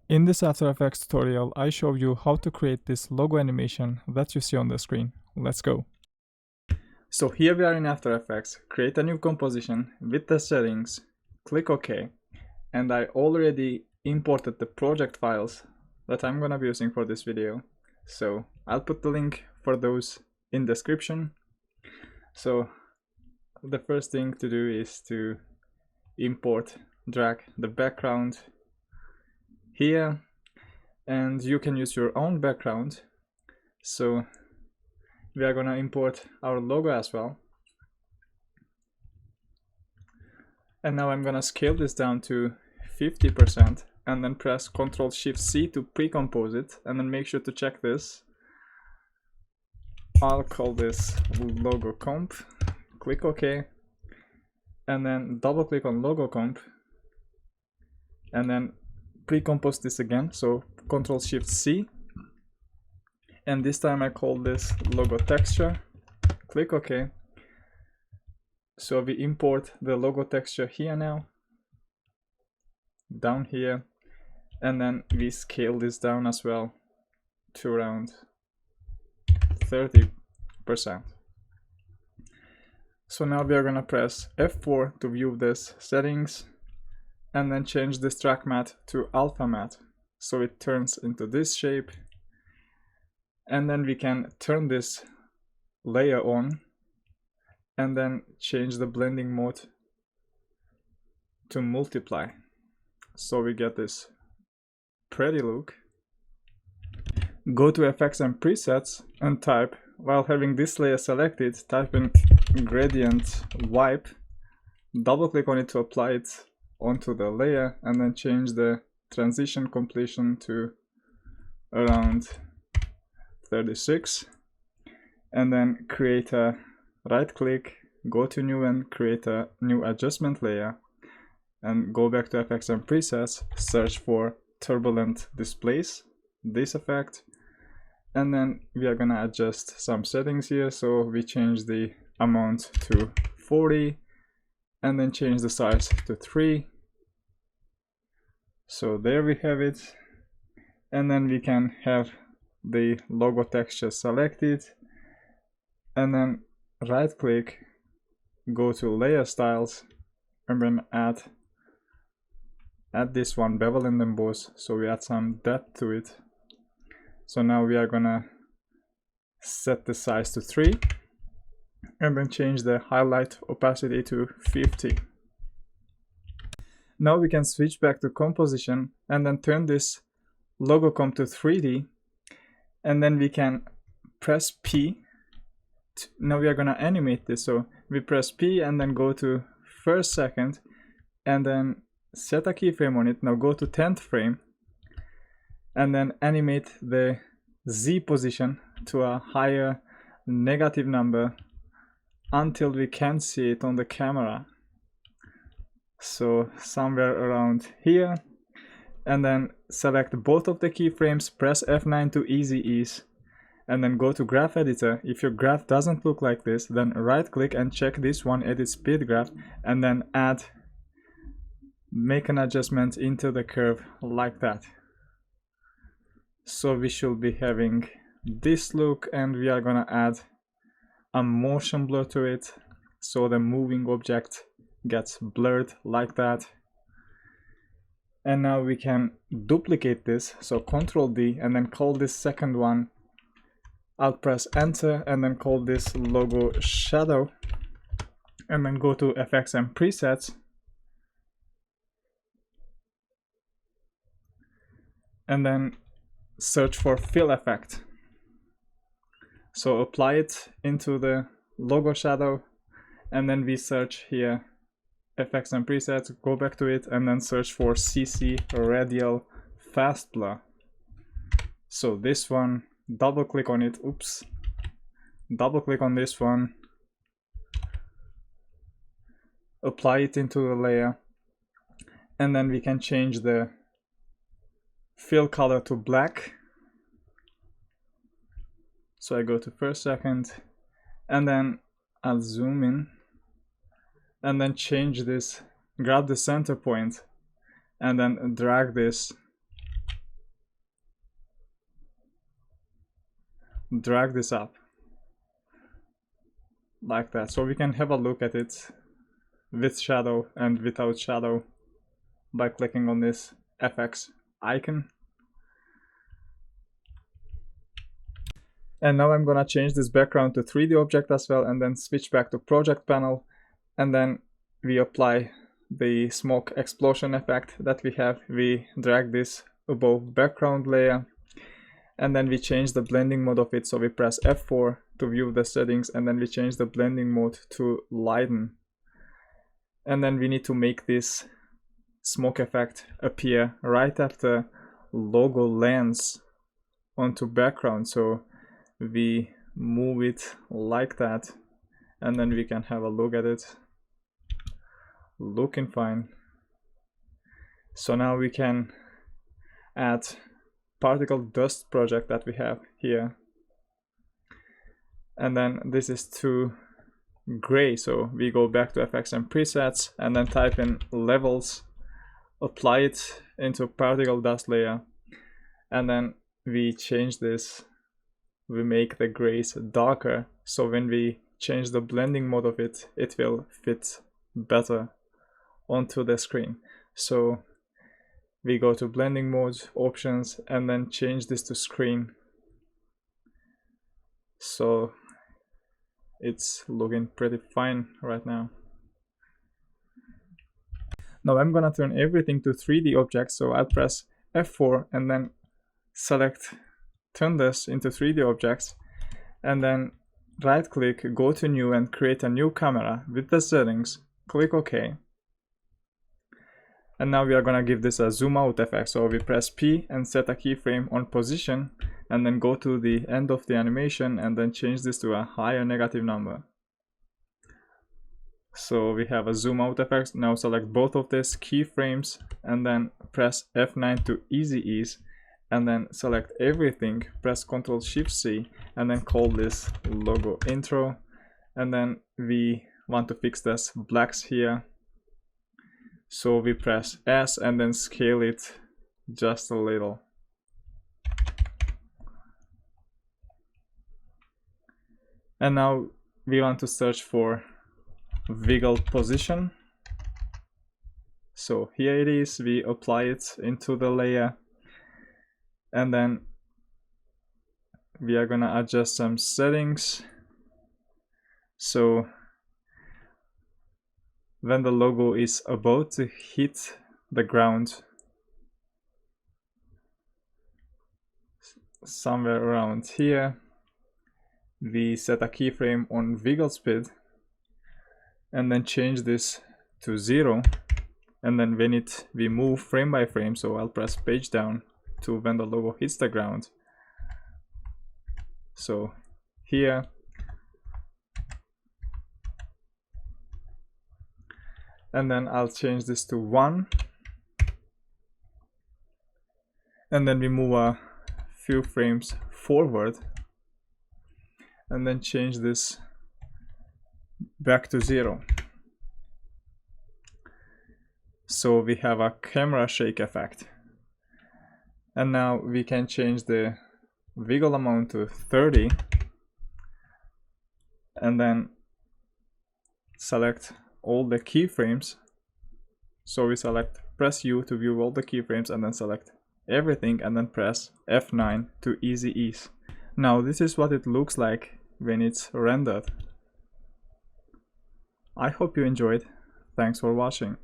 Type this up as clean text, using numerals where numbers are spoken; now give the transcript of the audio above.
In this After Effects tutorial, I show you how to create this logo animation that you see on the screen. Let's go. So here we are in After Effects. Create a new composition with the settings, click OK, and I already imported the project files that I'm gonna be using for this video. So I'll put the link for those in description. So the first thing to do is to drag the background here, and you can use your own background. So we are gonna import our logo as well. And now I'm gonna scale this down to 50% and then press Ctrl+Shift+C to pre-compose it, and then make sure to check this. I'll call this logo comp, click OK, and then double click on logo comp, and then pre-compose this again, so Ctrl+Shift+C, and this time I call this logo texture, click OK. So we import the logo texture here now, down here, and then we scale this down as well to around 30%. So now we are gonna press F4 to view this settings, and then change this track matte to alpha matte, so it turns into this shape. And then we can turn this layer on, and then change the blending mode to multiply, so we get this pretty look. Go to effects and presets and type, while having this layer selected, type in gradient wipe, double click on it to apply it onto the layer, and then change the transition completion to around 36, and then create a right click, go to new and create a new adjustment layer, and go back to effects and presets, search for turbulent displace, this effect, and then we are gonna adjust some settings here. So we change the amount to 40, and then change the size to 3. So there we have it, and then we can have the logo texture selected, and then right click, go to layer styles, and then add this one, bevel and emboss, so we add some depth to it. So now we are gonna set the size to 3, and then change the highlight opacity to 50. Now we can switch back to composition and then turn this logo comp to 3D, and then we can press P. Now we are gonna animate this, so we press P and then go to first second, and then set a keyframe on it. Now go to 10th frame, and then animate the Z position to a higher negative number until we can see it on the camera. So somewhere around here, and then select both of the keyframes, press F9 to easy ease, and then go to graph editor. If your graph doesn't look like this, then right click and check this one, edit speed graph, and then make an adjustment into the curve like that. So we should be having this look, and we are gonna add a motion blur to it, so the moving object gets blurred like that. And now we can duplicate this, so Ctrl D, and then call this second one, I'll press enter, and then call this logo shadow, and then go to effects and presets, and then search for fill effect. So apply it into the logo shadow, and then we search here effects and presets, go back to it, and then search for CC Radial fast blur. So this one, double click on it, double click on this one, apply it into the layer, and then we can change the fill color to black. So I go to first second, and then I'll zoom in, and then change this, grab the center point, and then drag this drag this up like that, so we can have a look at it with shadow and without shadow by clicking on this FX icon. And now I'm gonna change this background to 3D object as well, and then switch back to project panel, and then we apply the smoke explosion effect that we have. We drag this above background layer, and then we change the blending mode of it, so we press F4 to view the settings, and then we change the blending mode to lighten. And then we need to make this smoke effect appear right after logo lands onto background, so we move it like that, and then we can have a look at it. Looking fine. So now we can add particle dust project that we have here, and then this is too gray, so we go back to FX and presets, and then type in levels, apply it into particle dust layer, and then we change this. We make the grays darker, so when we change the blending mode of it, it will fit better onto the screen. So we go to blending mode, options, and then change this to screen. So it's looking pretty fine right now. Now I'm gonna turn everything to 3D objects, so I'll press F4 and then select turn this into 3D objects, and then right click, go to new and create a new camera with the settings, click OK. And now we are gonna give this a zoom out effect, so we press P and set a keyframe on position, and then go to the end of the animation and then change this to a higher negative number. So we have a zoom out effect. Now select both of these keyframes and then press F9 to easy ease, and then select everything, press Ctrl Shift C, and then call this logo intro. And then we want to fix this blacks here, so we press S and then scale it just a little. And now we want to search for wiggle position, so here it is. We apply it into the layer, and then we are gonna adjust some settings, so when the logo is about to hit the ground, somewhere around here, we set a keyframe on wiggle speed and then change this to 0, and then when we move frame by frame, so I'll press page down to when the logo hits the ground. So here, and then I'll change this to 1, and then we move a few frames forward and then change this back to 0. So we have a camera shake effect. And now we can change the wiggle amount to 30, and then select all the keyframes. So we press U to view all the keyframes, and then select everything, and then press F9 to easy ease. Now this is what it looks like when it's rendered. I hope you enjoyed. Thanks for watching.